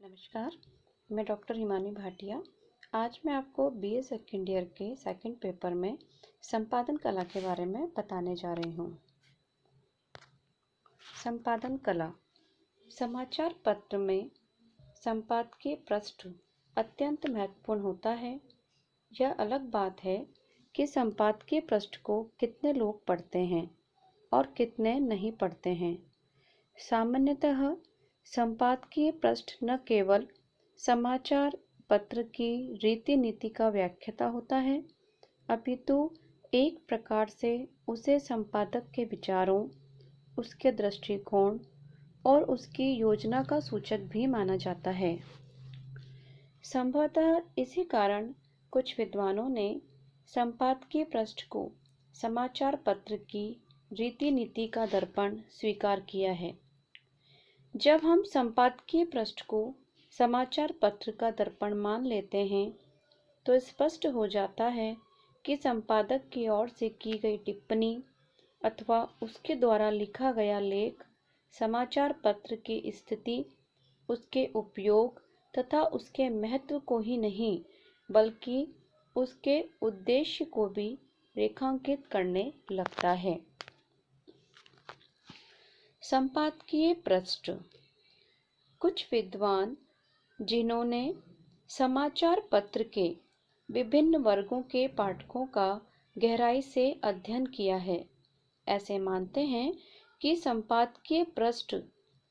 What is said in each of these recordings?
नमस्कार, मैं डॉक्टर हिमानी भाटिया। आज मैं आपको बीए सेकेंड ईयर के सेकंड पेपर में संपादन कला के बारे में बताने जा रही हूँ। संपादन कला। समाचार पत्र में संपादकीय पृष्ठ अत्यंत महत्वपूर्ण होता है। यह अलग बात है कि संपादकीय पृष्ठ को कितने लोग पढ़ते हैं और कितने नहीं पढ़ते हैं। सामान्यतः संपादकीय पृष्ठ न केवल समाचार पत्र की रीति नीति का व्याख्याता होता है, अपितु एक प्रकार से उसे संपादक के विचारों, उसके दृष्टिकोण और उसकी योजना का सूचक भी माना जाता है। संभवतः इसी कारण कुछ विद्वानों ने संपादकीय पृष्ठ को समाचार पत्र की रीति नीति का दर्पण स्वीकार किया है। जब हम संपादकीय पृष्ठ को समाचार पत्र का दर्पण मान लेते हैं, तो स्पष्ट हो जाता है कि संपादक की ओर से की गई टिप्पणी अथवा उसके द्वारा लिखा गया लेख समाचार पत्र की स्थिति, उसके उपयोग तथा उसके महत्व को ही नहीं, बल्कि उसके उद्देश्य को भी रेखांकित करने लगता है। संपादकीय पृष्ठ। कुछ विद्वान जिन्होंने समाचार पत्र के विभिन्न वर्गों के पाठकों का गहराई से अध्ययन किया है, ऐसे मानते हैं कि संपादकीय पृष्ठ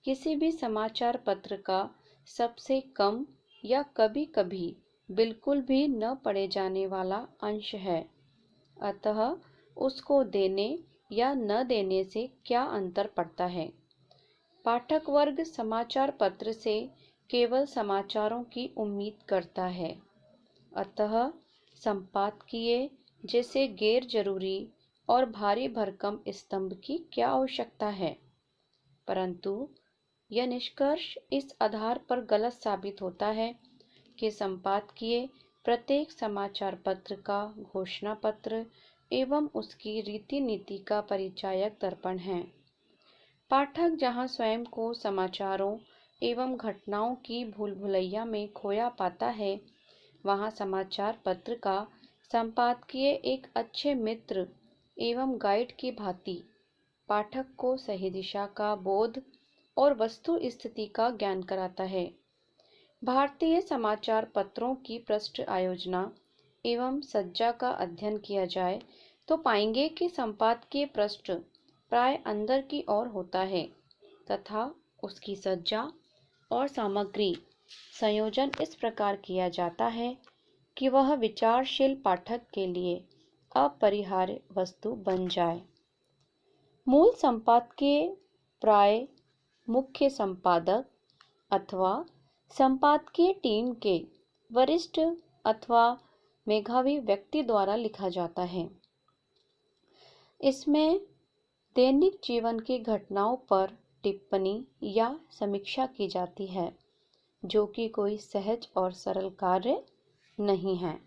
किसी भी समाचार पत्र का सबसे कम या कभी-कभी बिल्कुल भी न पढ़े जाने वाला अंश है। अतः उसको देने या न देने से क्या अंतर पड़ता है। पाठक वर्ग समाचार पत्र से केवल समाचारों की उम्मीद करता है, अतः संपादकीय जैसे गैर जरूरी और भारी भरकम स्तंभ की क्या आवश्यकता है। परंतु यह निष्कर्ष इस आधार पर गलत साबित होता है कि संपादकीय प्रत्येक समाचार पत्र का घोषणा पत्र एवं उसकी रीति नीति का परिचायक दर्पण है। पाठक जहां स्वयं को समाचारों एवं घटनाओं की भूल-भुलैया में खोया पाता है, वहां समाचार पत्र का संपादकीय एक अच्छे मित्र एवं गाइड की भांति पाठक को सही दिशा का बोध और वस्तु स्थिति का ज्ञान कराता है। भारतीय समाचार पत्रों की पृष्ठ आयोजना एवं सज्जा का अध्ययन किया जाए तो पाएंगे कि संपादकीय पृष्ठ प्राय अंदर की ओर होता है तथा उसकी सज्जा और सामग्री संयोजन इस प्रकार किया जाता है कि वह विचारशील पाठक के लिए अपरिहार्य वस्तु बन जाए। मूल संपादकीय प्राय मुख्य संपादक अथवा संपादकीय टीम के वरिष्ठ अथवा मेधावी व्यक्ति द्वारा लिखा जाता है। इसमें दैनिक जीवन की घटनाओं पर टिप्पणी या समीक्षा की जाती है, जो कि कोई सहज और सरल कार्य नहीं है।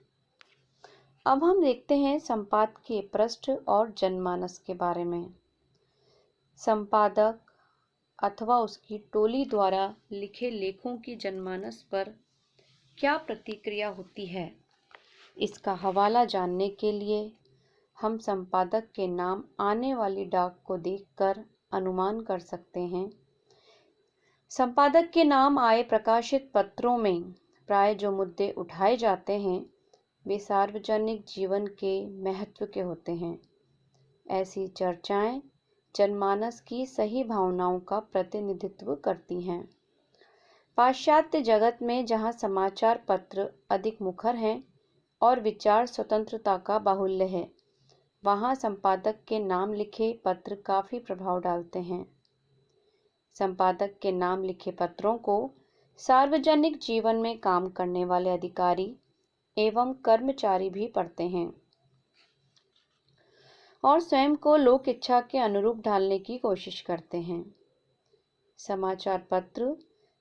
अब हम देखते हैं संपादकीय पृष्ठ और जनमानस के बारे में। संपादक अथवा उसकी टोली द्वारा लिखे लेखों की जनमानस पर क्या प्रतिक्रिया होती है, इसका हवाला जानने के लिए हम संपादक के नाम आने वाली डाक को देखकर अनुमान कर सकते हैं। संपादक के नाम आए प्रकाशित पत्रों में प्राय जो मुद्दे उठाए जाते हैं, वे सार्वजनिक जीवन के महत्व के होते हैं। ऐसी चर्चाएं जनमानस की सही भावनाओं का प्रतिनिधित्व करती हैं। पाश्चात्य जगत में जहां समाचार पत्र अधिक मुखर हैं और विचार स्वतंत्रता का बाहुल्य है, वहां संपादक के नाम लिखे पत्र काफी प्रभाव डालते हैं। संपादक के नाम लिखे पत्रों को सार्वजनिक जीवन में काम करने वाले अधिकारी एवं कर्मचारी भी पढ़ते हैं और स्वयं को लोक इच्छा के अनुरूप ढालने की कोशिश करते हैं। समाचार पत्र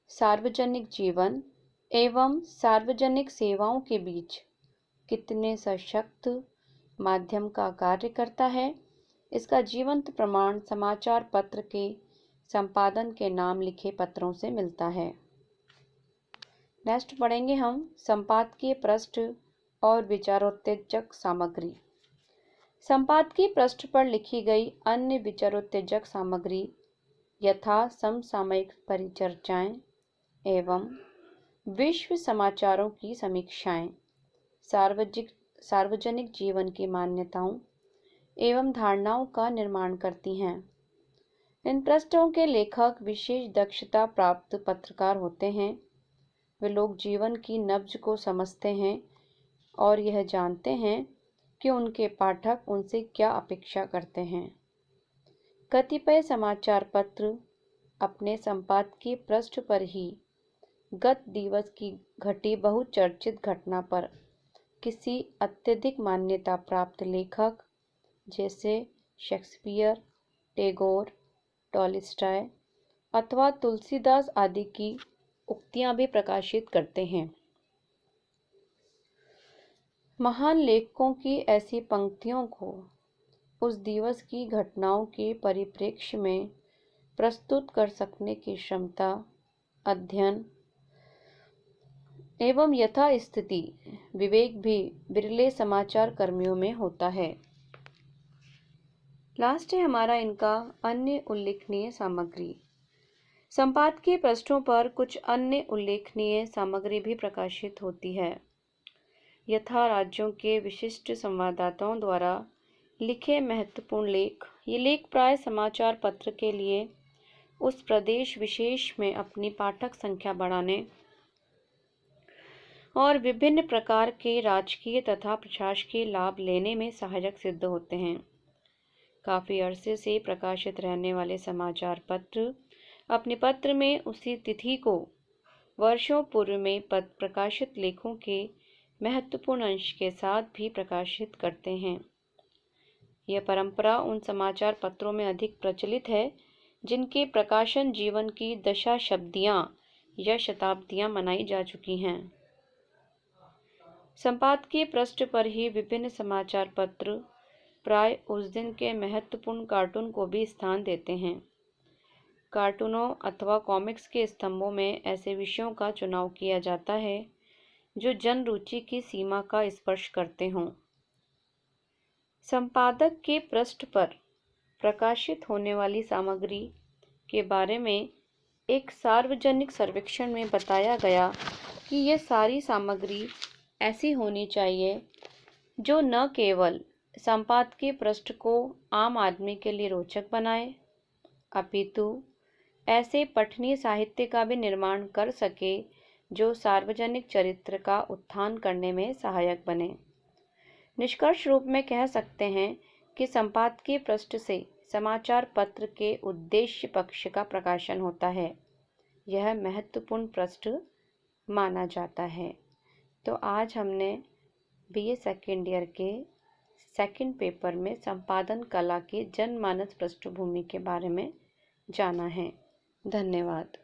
सार्वजनिक जीवन एवं सार्वजनिक सेवाओं के बीच कितने सशक्त माध्यम का कार्य करता है, इसका जीवंत प्रमाण समाचार पत्र के संपादन के नाम लिखे पत्रों से मिलता है। नेक्स्ट पढ़ेंगे हम संपादकीय पृष्ठ और विचारोत्तेजक सामग्री। संपादकीय पृष्ठ पर लिखी गई अन्य विचारोत्तेजक सामग्री यथा समसामयिक परिचर्चाएं एवं विश्व समाचारों की समीक्षाएं, सार्वजनिक जीवन की मान्यताओं एवं धारणाओं का निर्माण करती हैं। इन पृष्ठों के लेखक विशेष दक्षता प्राप्त पत्रकार होते हैं। वे लोग जीवन की नब्ज को समझते हैं और यह जानते हैं कि उनके पाठक उनसे क्या अपेक्षा करते हैं। कतिपय समाचार पत्र अपने संपादकीय पृष्ठ पर ही गत दिवस की घटी बहुचर्चित घटना पर किसी अत्यधिक मान्यता प्राप्त लेखक जैसे शेक्सपियर, टैगोर, टॉलस्टॉय अथवा तुलसीदास आदि की उक्तियां भी प्रकाशित करते हैं। महान लेखकों की ऐसी पंक्तियों को उस दिवस की घटनाओं के परिप्रेक्ष्य में प्रस्तुत कर सकने की क्षमता, अध्ययन एवं यथास्थिति विवेक भी विरले समाचार कर्मियों में होता है। लास्ट है हमारा इनका अन्य उल्लेखनीय सामग्री। संपादकीय पृष्ठों पर कुछ अन्य उल्लेखनीय सामग्री भी प्रकाशित होती है, यथा राज्यों के विशिष्ट संवाददाताओं द्वारा लिखे महत्वपूर्ण लेख। ये लेख प्राय समाचार पत्र के लिए उस प्रदेश विशेष में अपनी पाठक संख्या बढ़ाने और विभिन्न प्रकार के राजकीय तथा प्रशासकीय लाभ लेने में सहायक सिद्ध होते हैं। काफ़ी अरसे से प्रकाशित रहने वाले समाचार पत्र अपने पत्र में उसी तिथि को वर्षों पूर्व में प्रकाशित लेखों के महत्वपूर्ण अंश के साथ भी प्रकाशित करते हैं। यह परंपरा उन समाचार पत्रों में अधिक प्रचलित है जिनके प्रकाशन जीवन की दशाब्दियां या शताब्दियां मनाई जा चुकी हैं। संपादकीय पृष्ठ पर ही विभिन्न समाचार पत्र प्राय उस दिन के महत्वपूर्ण कार्टून को भी स्थान देते हैं। कार्टूनों अथवा कॉमिक्स के स्तंभों में ऐसे विषयों का चुनाव किया जाता है जो जन रुचि की सीमा का स्पर्श करते हों। संपादक के पृष्ठ पर प्रकाशित होने वाली सामग्री के बारे में एक सार्वजनिक सर्वेक्षण में बताया गया कि यह सारी सामग्री ऐसी होनी चाहिए जो न केवल संपादकीय पृष्ठ को आम आदमी के लिए रोचक बनाए, अपितु ऐसे पठनीय साहित्य का भी निर्माण कर सके जो सार्वजनिक चरित्र का उत्थान करने में सहायक बने। निष्कर्ष रूप में कह सकते हैं कि संपादकीय पृष्ठ से समाचार पत्र के उद्देश्य पक्ष का प्रकाशन होता है। यह महत्वपूर्ण पृष्ठ माना जाता है। तो आज हमने बीए सेकेंड ईयर के सेकंड पेपर में संपादन कला की जनमानस पृष्ठभूमि के बारे में जाना है। धन्यवाद।